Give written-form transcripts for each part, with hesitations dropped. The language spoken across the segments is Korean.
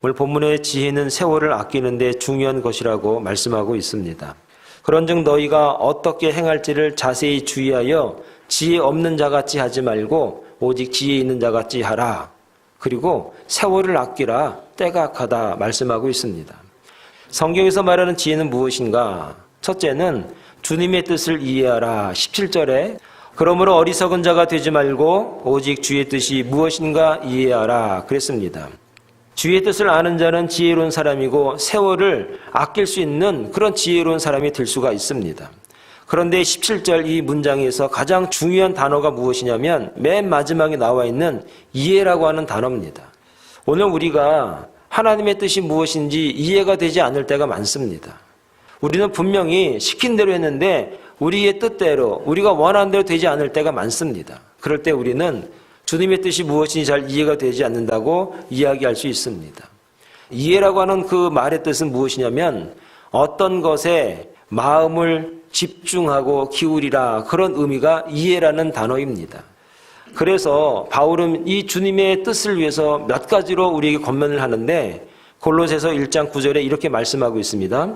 오늘 본문의 지혜는 세월을 아끼는 데 중요한 것이라고 말씀하고 있습니다. 그런즉 너희가 어떻게 행할지를 자세히 주의하여 지혜 없는 자같이 하지 말고 오직 지혜 있는 자같이 하라. 그리고 세월을 아끼라. 때가 악하다 말씀하고 있습니다. 성경에서 말하는 지혜는 무엇인가? 첫째는 주님의 뜻을 이해하라. 17절에 그러므로 어리석은 자가 되지 말고 오직 주의 뜻이 무엇인가 이해하라 그랬습니다. 주의 뜻을 아는 자는 지혜로운 사람이고 세월을 아낄 수 있는 그런 지혜로운 사람이 될 수가 있습니다. 그런데 17절 이 문장에서 가장 중요한 단어가 무엇이냐면 맨 마지막에 나와 있는 이해라고 하는 단어입니다. 오늘 우리가 하나님의 뜻이 무엇인지 이해가 되지 않을 때가 많습니다. 우리는 분명히 시킨 대로 했는데 우리의 뜻대로 우리가 원하는 대로 되지 않을 때가 많습니다. 그럴 때 우리는 주님의 뜻이 무엇인지 잘 이해가 되지 않는다고 이야기할 수 있습니다. 이해라고 하는 그 말의 뜻은 무엇이냐면 어떤 것에 마음을 집중하고 기울이라 그런 의미가 이해라는 단어입니다. 그래서 바울은 이 주님의 뜻을 위해서 몇 가지로 우리에게 권면을 하는데 골로새서 1장 9절에 이렇게 말씀하고 있습니다.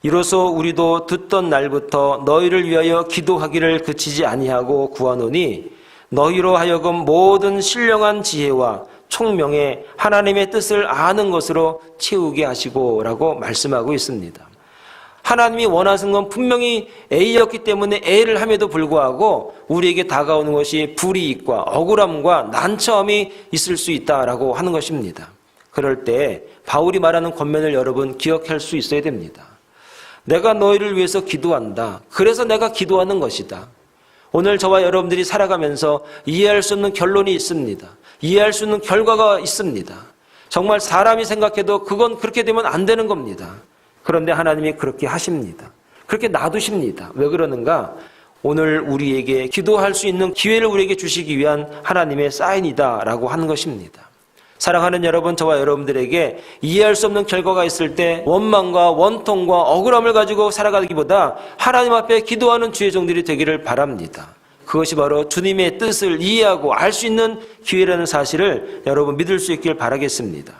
이로써 우리도 듣던 날부터 너희를 위하여 기도하기를 그치지 아니하고 구하노니 너희로 하여금 모든 신령한 지혜와 총명에 하나님의 뜻을 아는 것으로 채우게 하시고 라고 말씀하고 있습니다. 하나님이 원하시는 건 분명히 A였기 때문에 A를 함에도 불구하고 우리에게 다가오는 것이 불이익과 억울함과 난처함이 있을 수 있다라고 하는 것입니다. 그럴 때 바울이 말하는 권면을 여러분 기억할 수 있어야 됩니다. 내가 너희를 위해서 기도한다. 그래서 내가 기도하는 것이다. 오늘 저와 여러분들이 살아가면서 이해할 수 없는 결론이 있습니다. 이해할 수 없는 결과가 있습니다. 정말 사람이 생각해도 그건 그렇게 되면 안 되는 겁니다. 그런데 하나님이 그렇게 하십니다. 그렇게 놔두십니다. 왜 그러는가? 오늘 우리에게 기도할 수 있는 기회를 우리에게 주시기 위한 하나님의 사인이다라고 하는 것입니다. 사랑하는 여러분, 저와 여러분들에게 이해할 수 없는 결과가 있을 때 원망과 원통과 억울함을 가지고 살아가기보다 하나님 앞에 기도하는 주의 종들이 되기를 바랍니다. 그것이 바로 주님의 뜻을 이해하고 알 수 있는 기회라는 사실을 여러분 믿을 수 있길 바라겠습니다.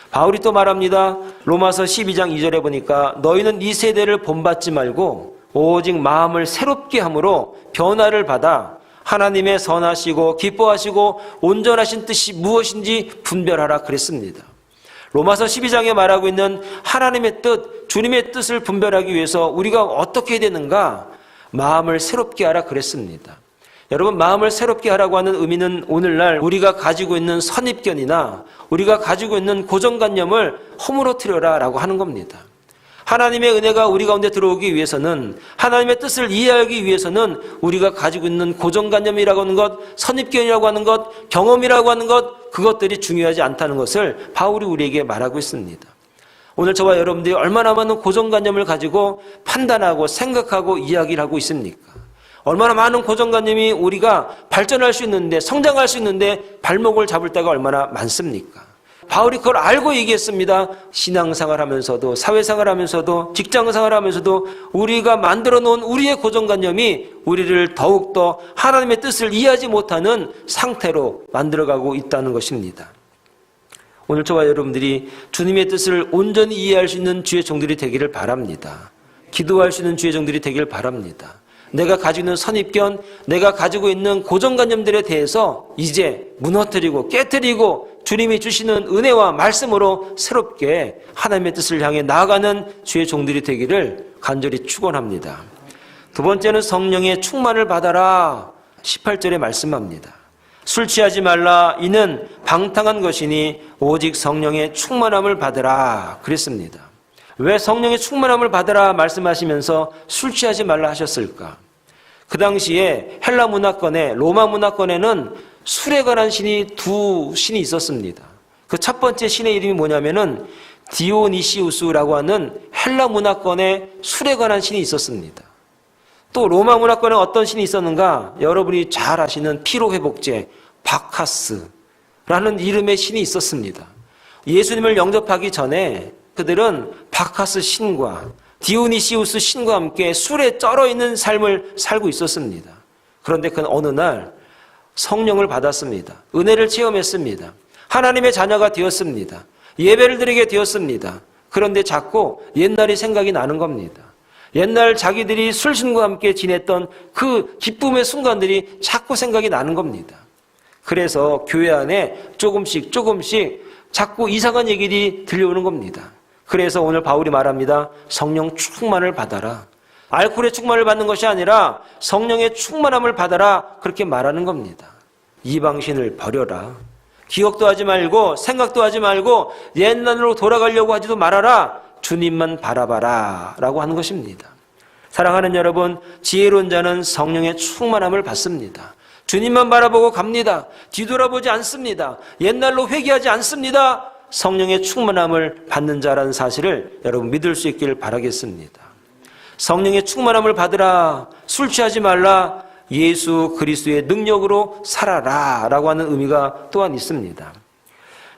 바울이 또 말합니다. 로마서 12장 2절에 보니까 너희는 이 세대를 본받지 말고 오직 마음을 새롭게 함으로 변화를 받아 하나님의 선하시고 기뻐하시고 온전하신 뜻이 무엇인지 분별하라 그랬습니다. 로마서 12장에 말하고 있는 하나님의 뜻, 주님의 뜻을 분별하기 위해서 우리가 어떻게 해야 되는가? 마음을 새롭게 하라 그랬습니다. 여러분, 마음을 새롭게 하라고 하는 의미는 오늘날 우리가 가지고 있는 선입견이나 우리가 가지고 있는 고정관념을 허물어뜨려라 라고 하는 겁니다. 하나님의 은혜가 우리 가운데 들어오기 위해서는, 하나님의 뜻을 이해하기 위해서는 우리가 가지고 있는 고정관념이라고 하는 것, 선입견이라고 하는 것, 경험이라고 하는 것, 그것들이 중요하지 않다는 것을 바울이 우리에게 말하고 있습니다. 오늘 저와 여러분들이 얼마나 많은 고정관념을 가지고 판단하고 생각하고 이야기를 하고 있습니까? 얼마나 많은 고정관념이 우리가 발전할 수 있는데, 성장할 수 있는데 발목을 잡을 때가 얼마나 많습니까? 바울이 그걸 알고 얘기했습니다. 신앙생활 하면서도, 사회생활 하면서도, 직장생활 하면서도 우리가 만들어 놓은 우리의 고정관념이 우리를 더욱더 하나님의 뜻을 이해하지 못하는 상태로 만들어가고 있다는 것입니다. 오늘 저와 여러분들이 주님의 뜻을 온전히 이해할 수 있는 주의 종들이 되기를 바랍니다. 기도할 수 있는 주의 종들이 되기를 바랍니다. 내가 가지고 있는 선입견, 내가 가지고 있는 고정관념들에 대해서 이제 무너뜨리고 깨뜨리고 주님이 주시는 은혜와 말씀으로 새롭게 하나님의 뜻을 향해 나아가는 주의 종들이 되기를 간절히 축원합니다. 두 번째는 성령의 충만을 받아라. 18절에 말씀합니다. 술 취하지 말라. 이는 방탕한 것이니 오직 성령의 충만함을 받으라. 그랬습니다. 왜 성령의 충만함을 받으라 말씀하시면서 술 취하지 말라 하셨을까? 그 당시에 헬라 문화권에, 로마 문화권에는 술에 관한 신이 두 신이 있었습니다. 그 첫 번째 신의 이름이 뭐냐면은 디오니시우스라고 하는 헬라 문화권에 술에 관한 신이 있었습니다. 또 로마 문화권에 어떤 신이 있었는가? 여러분이 잘 아시는 피로회복제 바카스라는 이름의 신이 있었습니다. 예수님을 영접하기 전에 그들은 바카스 신과 디오니시우스 신과 함께 술에 쩔어 있는 삶을 살고 있었습니다. 그런데 그는 어느 날 성령을 받았습니다. 은혜를 체험했습니다. 하나님의 자녀가 되었습니다. 예배를 드리게 되었습니다. 그런데 자꾸 옛날이 생각이 나는 겁니다. 옛날 자기들이 술신과 함께 지냈던 그 기쁨의 순간들이 자꾸 생각이 나는 겁니다. 그래서 교회 안에 조금씩 자꾸 이상한 얘기들이 들려오는 겁니다. 그래서 오늘 바울이 말합니다. 성령 충만을 받아라. 알코올의 충만을 받는 것이 아니라 성령의 충만함을 받아라. 그렇게 말하는 겁니다. 이방신을 버려라. 기억도 하지 말고 생각도 하지 말고 옛날로 돌아가려고 하지도 말아라. 주님만 바라봐라 라고 하는 것입니다. 사랑하는 여러분, 지혜로운 자는 성령의 충만함을 받습니다. 주님만 바라보고 갑니다. 뒤돌아보지 않습니다. 옛날로 회개하지 않습니다. 성령의 충만함을 받는 자라는 사실을 여러분 믿을 수 있기를 바라겠습니다. 성령의 충만함을 받으라. 술 취하지 말라. 예수 그리스도의 능력으로 살아라 라고 하는 의미가 또한 있습니다.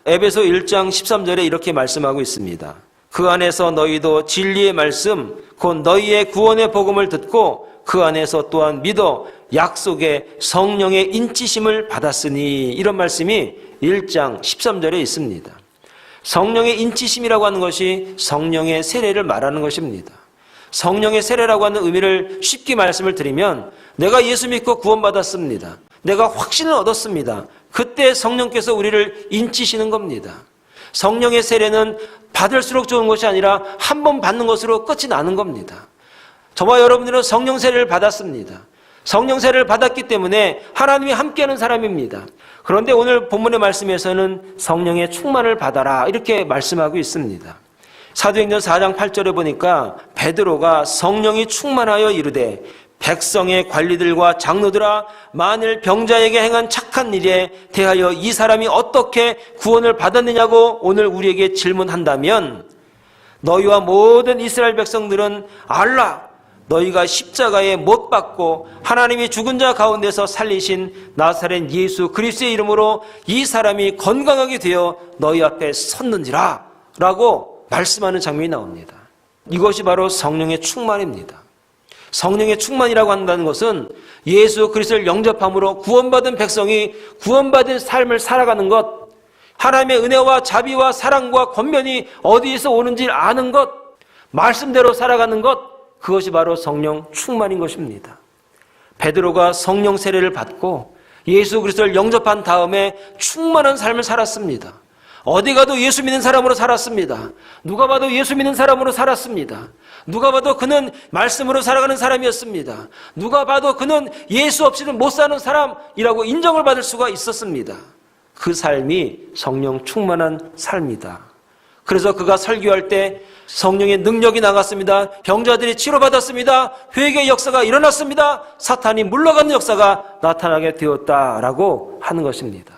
에베소 1장 13절에 이렇게 말씀하고 있습니다. 그 안에서 너희도 진리의 말씀 곧 너희의 구원의 복음을 듣고 그 안에서 또한 믿어 약속의 성령의 인치심을 받았으니, 이런 말씀이 1장 13절에 있습니다. 성령의 인치심이라고 하는 것이 성령의 세례를 말하는 것입니다. 성령의 세례라고 하는 의미를 쉽게 말씀을 드리면, 내가 예수 믿고 구원받았습니다. 내가 확신을 얻었습니다. 그때 성령께서 우리를 인치시는 겁니다. 성령의 세례는 받을수록 좋은 것이 아니라 한 번 받는 것으로 끝이 나는 겁니다. 저와 여러분들은 성령 세례를 받았습니다. 성령 세례를 받았기 때문에 하나님이 함께하는 사람입니다. 그런데 오늘 본문의 말씀에서는 성령의 충만을 받아라 이렇게 말씀하고 있습니다. 사도행전 4장 8절에 보니까 베드로가 성령이 충만하여 이르되 백성의 관리들과 장로들아, 만일 병자에게 행한 착한 일에 대하여 이 사람이 어떻게 구원을 받았느냐고 오늘 우리에게 질문한다면, 너희와 모든 이스라엘 백성들은 알라. 너희가 십자가에 못 박고 하나님이 죽은 자 가운데서 살리신 나사렛 예수 그리스도의 이름으로 이 사람이 건강하게 되어 너희 앞에 섰는지라 라고 말씀하는 장면이 나옵니다. 이것이 바로 성령의 충만입니다. 성령의 충만이라고 한다는 것은 예수 그리스도를 영접함으로 구원받은 백성이 구원받은 삶을 살아가는 것, 하나님의 은혜와 자비와 사랑과 권면이 어디에서 오는지 아는 것, 말씀대로 살아가는 것, 그것이 바로 성령 충만인 것입니다. 베드로가 성령 세례를 받고 예수 그리스도를 영접한 다음에 충만한 삶을 살았습니다. 어디 가도 예수 믿는 사람으로 살았습니다. 누가 봐도 예수 믿는 사람으로 살았습니다. 누가 봐도 그는 말씀으로 살아가는 사람이었습니다. 누가 봐도 그는 예수 없이는 못 사는 사람이라고 인정을 받을 수가 있었습니다. 그 삶이 성령 충만한 삶이다. 그래서 그가 설교할 때 성령의 능력이 나갔습니다. 병자들이 치료받았습니다. 회개의 역사가 일어났습니다. 사탄이 물러가는 역사가 나타나게 되었다라고 하는 것입니다.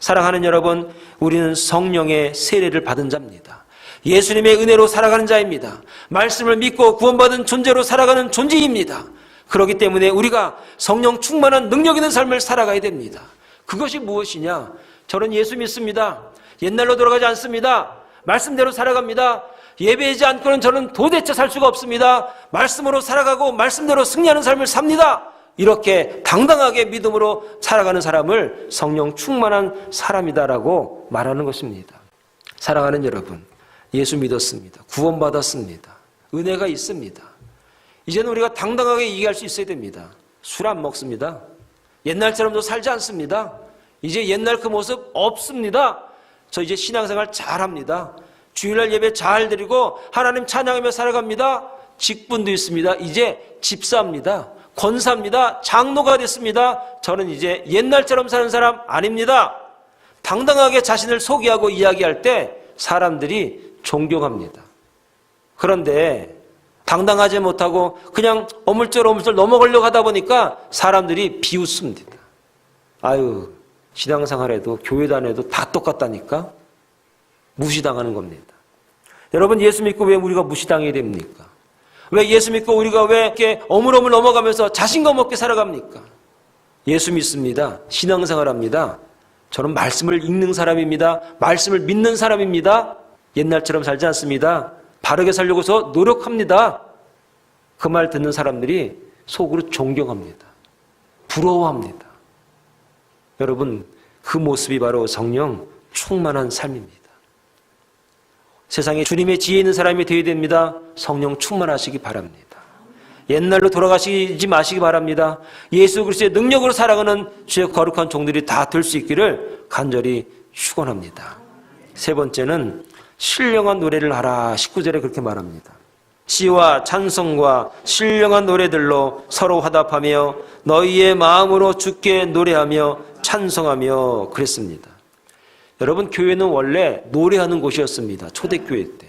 사랑하는 여러분, 우리는 성령의 세례를 받은 자입니다. 예수님의 은혜로 살아가는 자입니다. 말씀을 믿고 구원받은 존재로 살아가는 존재입니다. 그렇기 때문에 우리가 성령 충만한 능력 있는 삶을 살아가야 됩니다. 그것이 무엇이냐? 저는 예수 믿습니다. 옛날로 돌아가지 않습니다. 말씀대로 살아갑니다. 예배하지 않고는 저는 도대체 살 수가 없습니다. 말씀으로 살아가고 말씀대로 승리하는 삶을 삽니다. 이렇게 당당하게 믿음으로 살아가는 사람을 성령 충만한 사람이다라고 말하는 것입니다. 사랑하는 여러분, 예수 믿었습니다. 구원받았습니다. 은혜가 있습니다. 이제는 우리가 당당하게 얘기할 수 있어야 됩니다. 술 안 먹습니다. 옛날처럼도 살지 않습니다. 이제 옛날 그 모습 없습니다. 저 이제 신앙생활 잘합니다. 주일날 예배 잘 드리고 하나님 찬양하며 살아갑니다. 직분도 있습니다. 이제 집사입니다. 권사입니다. 장로가 됐습니다. 저는 이제 옛날처럼 사는 사람 아닙니다. 당당하게 자신을 소개하고 이야기할 때 사람들이 존경합니다. 그런데 당당하지 못하고 그냥 어물쩍어물쩍 넘어가려고 하다 보니까 사람들이 비웃습니다. 아유, 신앙생활에도 교회 다녀도 다 똑같다니까? 무시당하는 겁니다. 여러분, 예수 믿고 왜 우리가 무시당해야 됩니까? 왜 예수 믿고 우리가 왜 이렇게 어물어물 넘어가면서 자신감 없게 살아갑니까? 예수 믿습니다. 신앙생활합니다. 저는 말씀을 읽는 사람입니다. 말씀을 믿는 사람입니다. 옛날처럼 살지 않습니다. 바르게 살려고서 노력합니다. 그 말 듣는 사람들이 속으로 존경합니다. 부러워합니다. 여러분, 그 모습이 바로 성령 충만한 삶입니다. 세상에 주님의 지혜 있는 사람이 되어야 됩니다. 성령 충만하시기 바랍니다. 옛날로 돌아가시지 마시기 바랍니다. 예수 그리스도의 능력으로 살아가는 주의 거룩한 종들이 다 될 수 있기를 간절히 축원합니다. 세 번째는 신령한 노래를 하라. 19절에 그렇게 말합니다. 시와 찬송과 신령한 노래들로 서로 화답하며 너희의 마음으로 주께 노래하며 찬송하며 그랬습니다. 여러분, 교회는 원래 노래하는 곳이었습니다. 초대교회 때.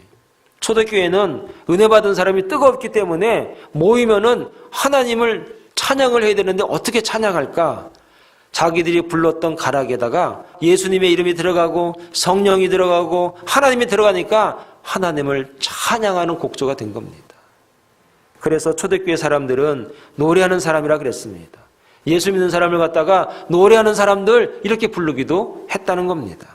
초대교회는 은혜 받은 사람이 뜨겁기 때문에 모이면은 하나님을 찬양을 해야 되는데 어떻게 찬양할까? 자기들이 불렀던 가락에다가 예수님의 이름이 들어가고 성령이 들어가고 하나님이 들어가니까 하나님을 찬양하는 곡조가 된 겁니다. 그래서 초대교회 사람들은 노래하는 사람이라 그랬습니다. 예수 믿는 사람을 갖다가 노래하는 사람들 이렇게 부르기도 했다는 겁니다.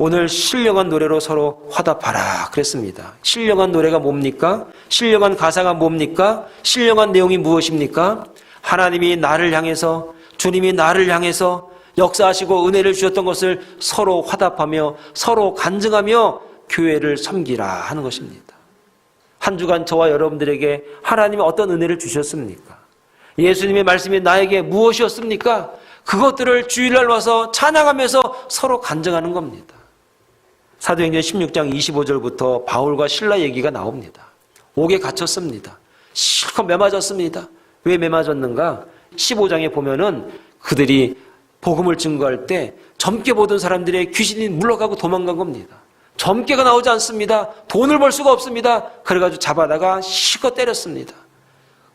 오늘 신령한 노래로 서로 화답하라 그랬습니다. 신령한 노래가 뭡니까? 신령한 가사가 뭡니까? 신령한 내용이 무엇입니까? 하나님이 나를 향해서, 주님이 나를 향해서 역사하시고 은혜를 주셨던 것을 서로 화답하며 서로 간증하며 교회를 섬기라 하는 것입니다. 한 주간 저와 여러분들에게 하나님이 어떤 은혜를 주셨습니까? 예수님의 말씀이 나에게 무엇이었습니까? 그것들을 주일날 와서 찬양하면서 서로 간증하는 겁니다. 사도행전 16장 25절부터 바울과 실라 얘기가 나옵니다. 옥에 갇혔습니다. 실컷 매맞았습니다. 왜 매맞았는가? 15장에 보면은 그들이 복음을 증거할 때 젊게 보던 사람들의 귀신이 물러가고 도망간 겁니다. 젊게가 나오지 않습니다. 돈을 벌 수가 없습니다. 그래가지고 잡아다가 실컷 때렸습니다.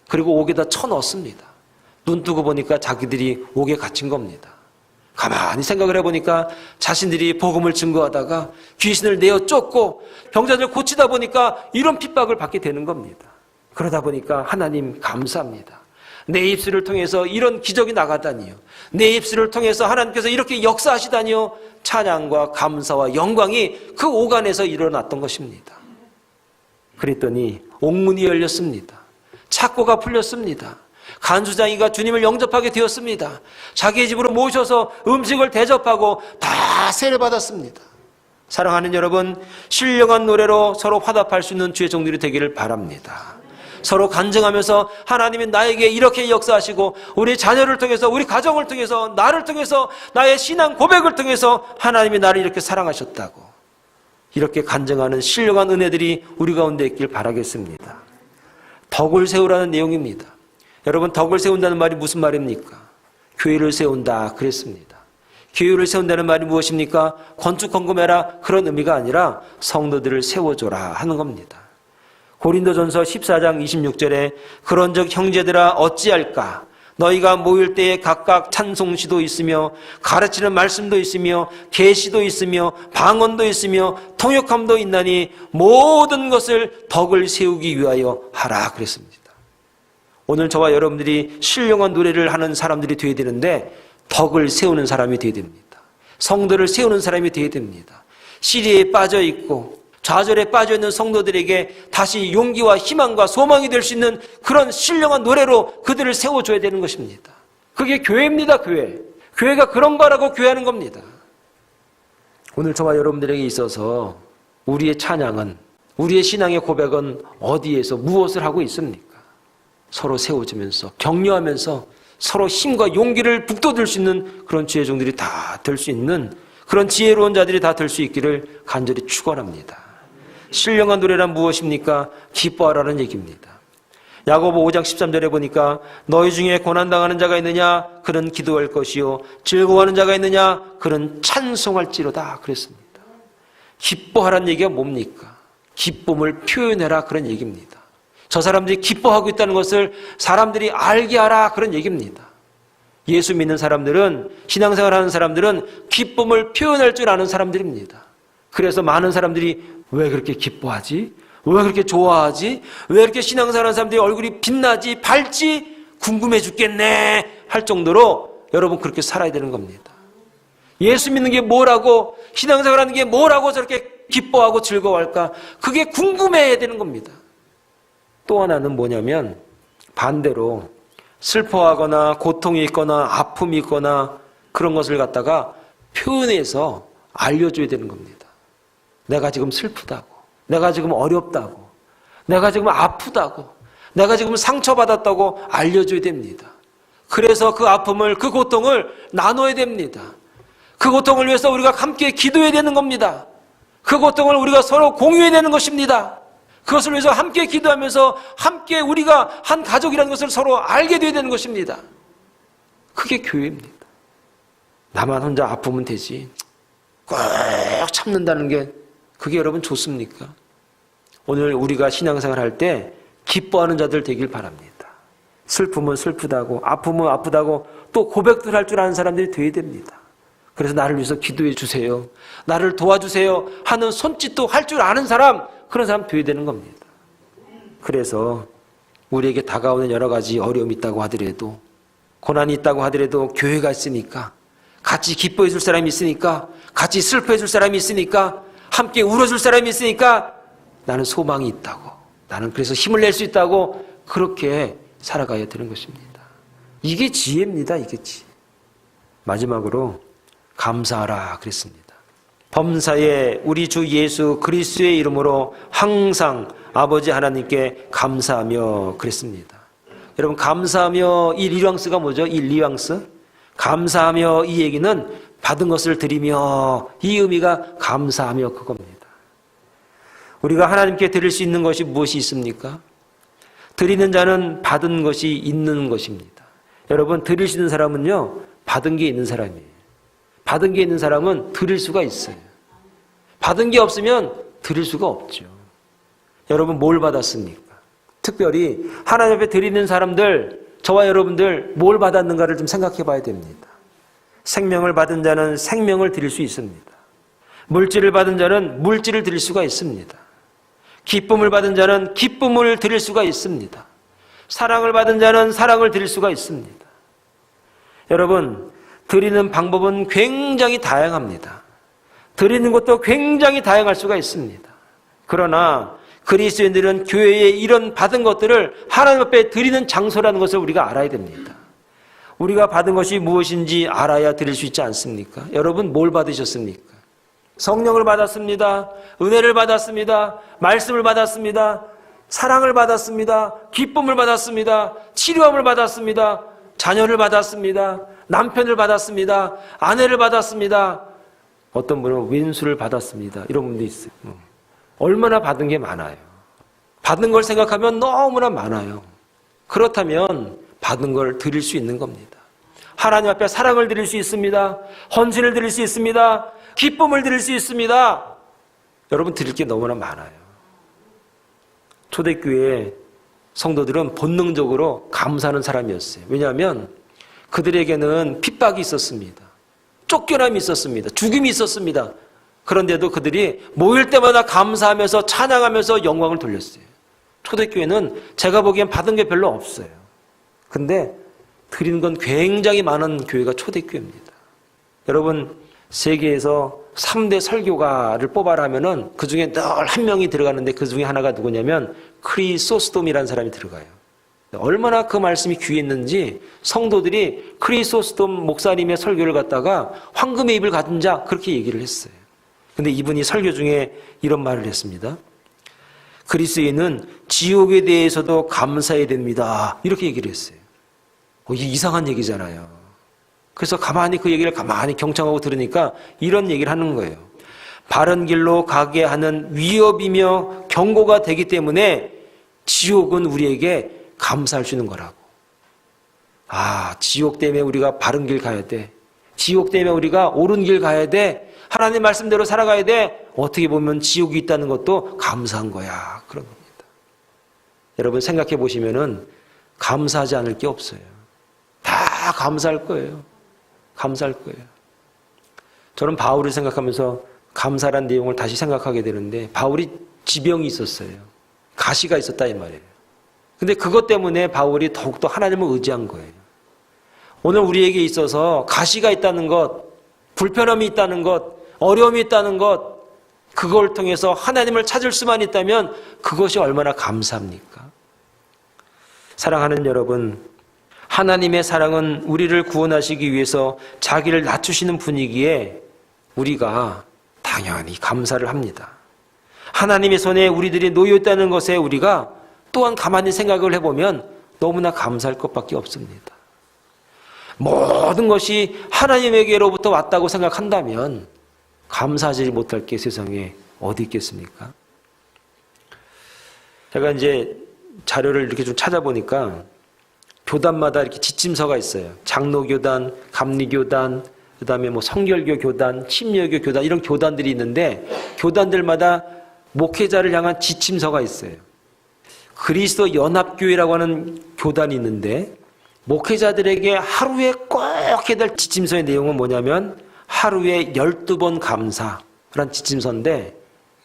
그리고 옥에다 쳐넣었습니다. 눈 뜨고 보니까 자기들이 옥에 갇힌 겁니다. 가만히 생각을 해보니까 자신들이 복음을 증거하다가 귀신을 내어 쫓고 병자들 고치다 보니까 이런 핍박을 받게 되는 겁니다. 그러다 보니까 하나님 감사합니다. 내 입술을 통해서 이런 기적이 나가다니요. 내 입술을 통해서 하나님께서 이렇게 역사하시다니요. 찬양과 감사와 영광이 그 옥안에서 일어났던 것입니다. 그랬더니 옥문이 열렸습니다. 착고가 풀렸습니다. 간수장이가 주님을 영접하게 되었습니다. 자기의 집으로 모셔서 음식을 대접하고 다 세례받았습니다. 사랑하는 여러분, 신령한 노래로 서로 화답할 수 있는 주의 종들이 되기를 바랍니다. 서로 간증하면서 하나님이 나에게 이렇게 역사하시고 우리 자녀를 통해서, 우리 가정을 통해서, 나를 통해서, 나의 신앙 고백을 통해서 하나님이 나를 이렇게 사랑하셨다고 이렇게 간증하는 신령한 은혜들이 우리 가운데 있길 바라겠습니다. 덕을 세우라는 내용입니다. 여러분, 덕을 세운다는 말이 무슨 말입니까? 교회를 세운다 그랬습니다. 교회를 세운다는 말이 무엇입니까? 건축 헌금해라 그런 의미가 아니라 성도들을 세워줘라 하는 겁니다. 고린도전서 14장 26절에 그런즉 형제들아 어찌할까? 너희가 모일 때에 각각 찬송시도 있으며 가르치는 말씀도 있으며 계시도 있으며 방언도 있으며 통역함도 있나니 모든 것을 덕을 세우기 위하여 하라 그랬습니다. 오늘 저와 여러분들이 신령한 노래를 하는 사람들이 되어야 되는데 덕을 세우는 사람이 되어야 됩니다. 성도를 세우는 사람이 되어야 됩니다. 시리에 빠져 있고 좌절에 빠져 있는 성도들에게 다시 용기와 희망과 소망이 될 수 있는 그런 신령한 노래로 그들을 세워줘야 되는 것입니다. 그게 교회입니다. 교회. 교회가 그런 거라고 교회하는 겁니다. 오늘 저와 여러분들에게 있어서 우리의 찬양은, 우리의 신앙의 고백은 어디에서 무엇을 하고 있습니까? 서로 세워주면서 격려하면서 서로 힘과 용기를 북돋을 수 있는 그런 지혜 종들이 다 될 수 있는 그런 지혜로운 자들이 다 될 수 있기를 간절히 축원합니다. 신령한 노래란 무엇입니까? 기뻐하라는 얘기입니다. 야고보 5장 13절에 보니까 너희 중에 고난당하는 자가 있느냐? 그는 기도할 것이요 즐거워하는 자가 있느냐? 그는 찬송할지로다 그랬습니다. 기뻐하라는 얘기가 뭡니까? 기쁨을 표현해라 그런 얘기입니다. 저 사람들이 기뻐하고 있다는 것을 사람들이 알게 하라 그런 얘기입니다. 예수 믿는 사람들은, 신앙생활하는 사람들은 기쁨을 표현할 줄 아는 사람들입니다. 그래서 많은 사람들이 왜 그렇게 기뻐하지? 왜 그렇게 좋아하지? 왜 이렇게 신앙생활하는 사람들이 얼굴이 빛나지? 밝지? 궁금해 죽겠네 할 정도로 여러분 그렇게 살아야 되는 겁니다. 예수 믿는 게 뭐라고, 신앙생활하는 게 뭐라고 저렇게 기뻐하고 즐거워할까? 그게 궁금해야 되는 겁니다. 또 하나는 뭐냐면 반대로 슬퍼하거나 고통이 있거나 아픔이 있거나 그런 것을 갖다가 표현해서 알려줘야 되는 겁니다. 내가 지금 슬프다고, 내가 지금 어렵다고, 내가 지금 아프다고, 내가 지금 상처받았다고 알려줘야 됩니다. 그래서 그 아픔을, 그 고통을 나눠야 됩니다. 그 고통을 위해서 우리가 함께 기도해야 되는 겁니다. 그 고통을 우리가 서로 공유해야 되는 것입니다. 그것을 위해서 함께 기도하면서 함께 우리가 한 가족이라는 것을 서로 알게 되어야 되는 것입니다. 그게 교회입니다. 나만 혼자 아프면 되지, 꼭 참는다는 게 그게 여러분 좋습니까? 오늘 우리가 신앙생활 할 때 기뻐하는 자들 되길 바랍니다. 슬프면 슬프다고, 아프면 아프다고 또 고백들 할 줄 아는 사람들이 되어야 됩니다. 그래서 나를 위해서 기도해 주세요, 나를 도와주세요 하는 손짓도 할 줄 아는 사람, 그런 사람 되어야 되는 겁니다. 그래서 우리에게 다가오는 여러 가지 어려움이 있다고 하더라도, 고난이 있다고 하더라도 교회가 있으니까, 같이 기뻐해 줄 사람이 있으니까, 같이 슬퍼해 줄 사람이 있으니까, 함께 울어줄 사람이 있으니까 나는 소망이 있다고, 나는 그래서 힘을 낼 수 있다고 그렇게 살아가야 되는 것입니다. 이게 지혜입니다. 이게 지혜. 마지막으로 감사하라 그랬습니다. 범사에 우리 주 예수 그리스도의 이름으로 항상 아버지 하나님께 감사하며 그랬습니다. 여러분, 감사하며 이 뉘앙스가 뭐죠? 이 뉘앙스? 감사하며 이 얘기는 받은 것을 드리며, 이 의미가 감사하며 그겁니다. 우리가 하나님께 드릴 수 있는 것이 무엇이 있습니까? 드리는 자는 받은 것이 있는 것입니다. 여러분, 드릴 수 있는 사람은요, 받은 게 있는 사람이에요. 받은 게 있는 사람은 드릴 수가 있어요. 받은 게 없으면 드릴 수가 없죠. 여러분, 뭘 받았습니까? 특별히 하나님 앞에 드리는 사람들, 저와 여러분들 뭘 받았는가를 좀 생각해 봐야 됩니다. 생명을 받은 자는 생명을 드릴 수 있습니다. 물질을 받은 자는 물질을 드릴 수가 있습니다. 기쁨을 받은 자는 기쁨을 드릴 수가 있습니다. 사랑을 받은 자는 사랑을 드릴 수가 있습니다. 여러분, 드리는 방법은 굉장히 다양합니다. 드리는 것도 굉장히 다양할 수가 있습니다. 그러나 그리스도인들은 교회에 이런 받은 것들을 하나님 앞에 드리는 장소라는 것을 우리가 알아야 됩니다. 우리가 받은 것이 무엇인지 알아야 드릴 수 있지 않습니까? 여러분, 뭘 받으셨습니까? 성령을 받았습니다. 은혜를 받았습니다. 말씀을 받았습니다. 사랑을 받았습니다. 기쁨을 받았습니다. 치료함을 받았습니다. 자녀를 받았습니다. 남편을 받았습니다. 아내를 받았습니다. 어떤 분은 왼수를 받았습니다. 이런 분도 있어요. 얼마나 받은 게 많아요. 받은 걸 생각하면 너무나 많아요. 그렇다면 받은 걸 드릴 수 있는 겁니다. 하나님 앞에 사랑을 드릴 수 있습니다. 헌신을 드릴 수 있습니다. 기쁨을 드릴 수 있습니다. 여러분, 드릴 게 너무나 많아요. 초대교회 성도들은 본능적으로 감사하는 사람이었어요. 왜냐하면 그들에게는 핍박이 있었습니다. 쫓겨남이 있었습니다. 죽임이 있었습니다. 그런데도 그들이 모일 때마다 감사하면서 찬양하면서 영광을 돌렸어요. 초대교회는 제가 보기엔 받은 게 별로 없어요. 근데 드리는 건 굉장히 많은 교회가 초대교회입니다. 여러분, 세계에서 3대 설교가를 뽑아라 하면은 그 중에 늘 한 명이 들어가는데 그 중에 하나가 누구냐면 크리소스톰이라는 사람이 들어가요. 얼마나 그 말씀이 귀했는지 성도들이 크리소스톰 목사님의 설교를 갖다가 황금의 입을 가진 자, 그렇게 얘기를 했어요. 근데 이분이 설교 중에 이런 말을 했습니다. 그리스도인은 지옥에 대해서도 감사해야 됩니다. 이렇게 얘기를 했어요. 이게 이상한 얘기잖아요. 그래서 가만히 그 얘기를 가만히 경청하고 들으니까 이런 얘기를 하는 거예요. 바른 길로 가게 하는 위협이며 경고가 되기 때문에 지옥은 우리에게 감사할 수 있는 거라고. 아, 지옥 때문에 우리가 바른 길 가야 돼. 지옥 때문에 우리가 옳은 길 가야 돼. 하나님 말씀대로 살아가야 돼. 어떻게 보면 지옥이 있다는 것도 감사한 거야. 그런 겁니다. 여러분, 생각해 보시면은 감사하지 않을 게 없어요. 다 감사할 거예요. 감사할 거예요. 저는 바울을 생각하면서 감사란 내용을 다시 생각하게 되는데, 바울이 지병이 있었어요. 가시가 있었다 이 말이에요. 근데 그것 때문에 바울이 더욱더 하나님을 의지한 거예요. 오늘 우리에게 있어서 가시가 있다는 것, 불편함이 있다는 것, 어려움이 있다는 것, 그걸 통해서 하나님을 찾을 수만 있다면 그것이 얼마나 감사합니까? 사랑하는 여러분, 하나님의 사랑은 우리를 구원하시기 위해서 자기를 낮추시는 분이기에 우리가 다 당연히 감사를 합니다. 하나님의 손에 우리들이 놓여있다는 것에 우리가 또한 가만히 생각을 해보면 너무나 감사할 것밖에 없습니다. 모든 것이 하나님에게로부터 왔다고 생각한다면 감사하지 못할 게 세상에 어디 있겠습니까? 제가 이제 자료를 이렇게 좀 찾아보니까 교단마다 이렇게 지침서가 있어요. 장로교단, 감리교단, 그 다음에 뭐 성결교 교단, 침례교 교단 이런 교단들이 있는데 교단들마다 목회자를 향한 지침서가 있어요. 그리스도 연합교회라고 하는 교단이 있는데 목회자들에게 하루에 꼭 해야 될 지침서의 내용은 뭐냐면 하루에 12번 감사라는 지침서인데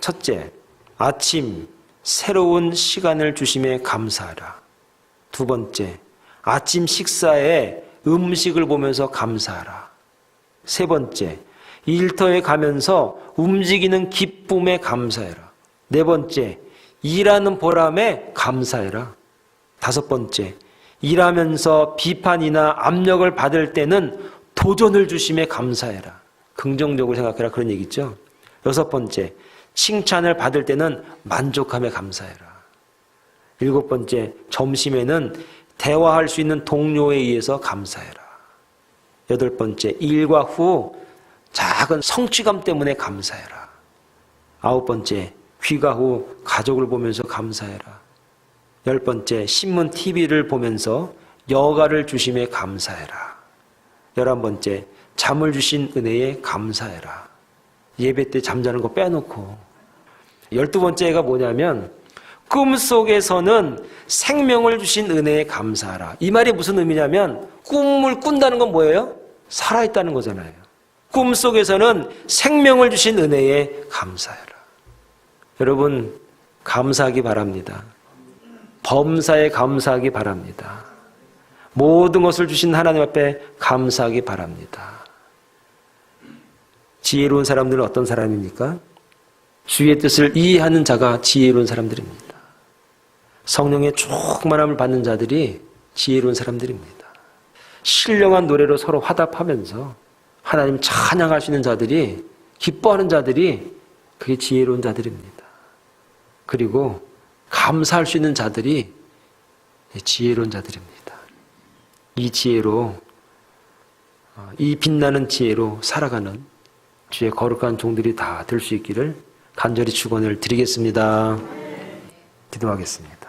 첫째, 아침 새로운 시간을 주심에 감사하라. 두 번째, 아침 식사에 음식을 보면서 감사하라. 세 번째, 일터에 가면서 움직이는 기쁨에 감사해라. 네 번째, 일하는 보람에 감사해라. 다섯 번째, 일하면서 비판이나 압력을 받을 때는 도전을 주심에 감사해라. 긍정적으로 생각해라 그런 얘기죠. 여섯 번째, 칭찬을 받을 때는 만족함에 감사해라. 일곱 번째, 점심에는 대화할 수 있는 동료에 의해서 감사해라. 여덟 번째, 일과 후 작은 성취감 때문에 감사해라. 아홉 번째, 귀가 후 가족을 보면서 감사해라. 열 번째, 신문 TV를 보면서 여가를 주심에 감사해라. 11번째, 잠을 주신 은혜에 감사해라. 예배 때 잠자는 거 빼놓고. 12번째가 뭐냐면 꿈속에서는 생명을 주신 은혜에 감사하라. 이 말이 무슨 의미냐면 꿈을 꾼다는 건 뭐예요? 살아있다는 거잖아요. 꿈속에서는 생명을 주신 은혜에 감사해라. 여러분 감사하기 바랍니다. 범사에 감사하기 바랍니다. 모든 것을 주신 하나님 앞에 감사하기 바랍니다. 지혜로운 사람들은 어떤 사람입니까? 주의 뜻을 이해하는 자가 지혜로운 사람들입니다. 성령의 충만함을 받는 자들이 지혜로운 사람들입니다. 신령한 노래로 서로 화답하면서 하나님 찬양할 수 있는 자들이, 기뻐하는 자들이 그게 지혜로운 자들입니다. 그리고 감사할 수 있는 자들이 지혜로운 자들입니다. 이 지혜로, 이 빛나는 지혜로 살아가는 주의 거룩한 종들이 다 될 수 있기를 간절히 축원을 드리겠습니다. 기도하겠습니다.